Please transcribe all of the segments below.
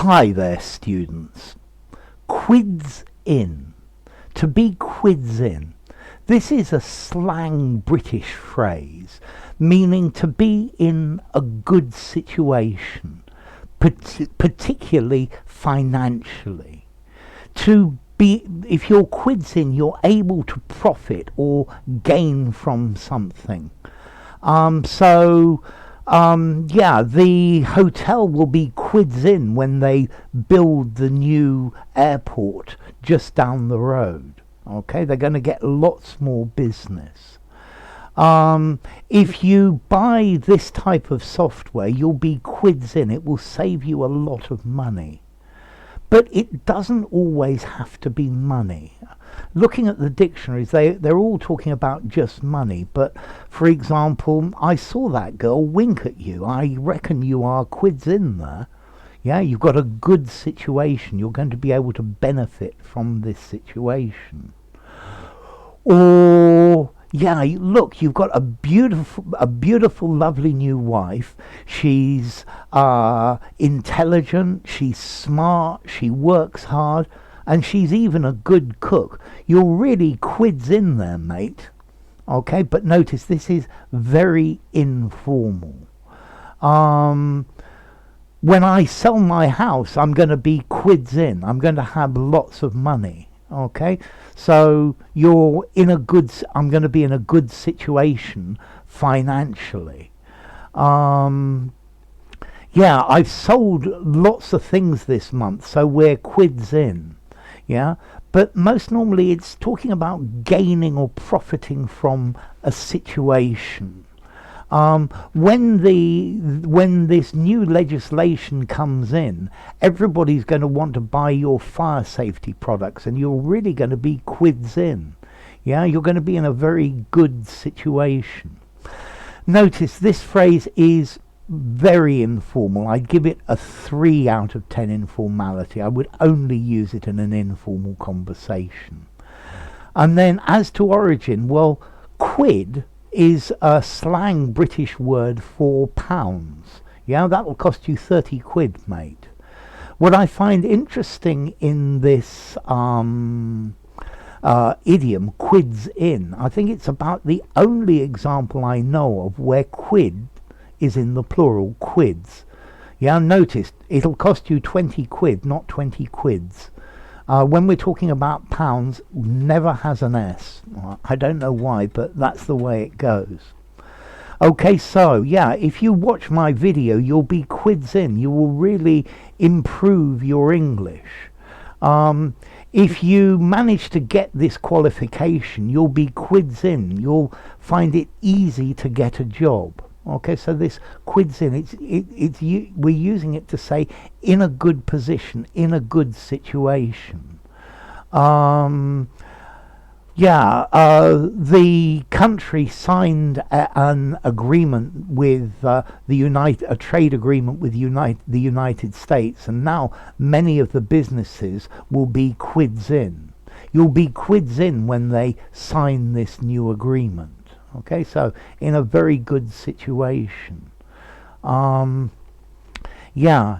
Hi there, students. Quids-in. To be quids-in. This is a slang British phrase meaning to be in a good situation, particularly financially. To be, if you're quids-in, you're able to profit or gain from something. Yeah, the hotel will be quids-in when they build the new airport just down the road. Okay, they're going to get lots more business. If you buy this type of software, you'll be quids-in. It will save you a lot of money. But it doesn't always have to be money. Looking at the dictionaries, they're all talking about just money. But, for example, I saw that girl wink at you. I reckon you are quids-in there. Yeah, you've got a good situation. You're going to be able to benefit from this situation. Or, yeah, look, you've got a beautiful, lovely new wife. She's intelligent, she's smart, she works hard, and she's even a good cook. You're really quids-in there, mate. Okay, but notice this is very informal. When I sell my house, I'm going to be quids-in. I'm going to have lots of money. Okay, so you're in a good, I'm going to be in a good situation financially. Yeah, I've sold lots of things this month, so we're quids-in. Yeah, but most normally it's talking about gaining or profiting from a situation. When this new legislation comes in, everybody's going to want to buy your fire safety products, and you're really going to be quids-in. Yeah, you're going to be in a very good situation. Notice this phrase is very informal. I'd give it a 3 out of 10 informality. I would only use it in an informal conversation. And then as to origin, well, quid is a slang British word for pounds. Yeah, that will cost you 30 quid, mate. What I find interesting in this idiom, quids-in, I think it's about the only example I know of where quid is in the plural, quids. Yeah, notice it'll cost you 20 quid, not 20 quids. When we're talking about pounds, never has an S. I don't know why, but that's the way it goes. Okay, so yeah, if you watch my video, you'll be quids-in. You will really improve your English. If you manage to get this qualification, you'll be quids-in. You'll find it easy to get a job. Okay, so this quids-in, we're using it to say in a good position, in a good situation. The country signed an agreement with a trade agreement with the United States, and now many of the businesses will be quids-in. You'll be quids-in when they sign this new agreement. Okay, so in a very good situation. Yeah,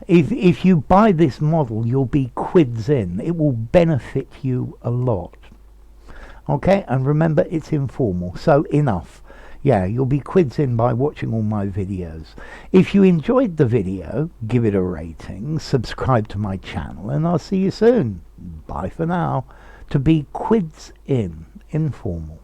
if you buy this model, you'll be quids-in. It will benefit you a lot. Okay, and remember, it's informal, so enough. Yeah, you'll be quids-in by watching all my videos. If you enjoyed the video, give it a rating, subscribe to my channel, and I'll see you soon. Bye for now. To be quids-in, informal.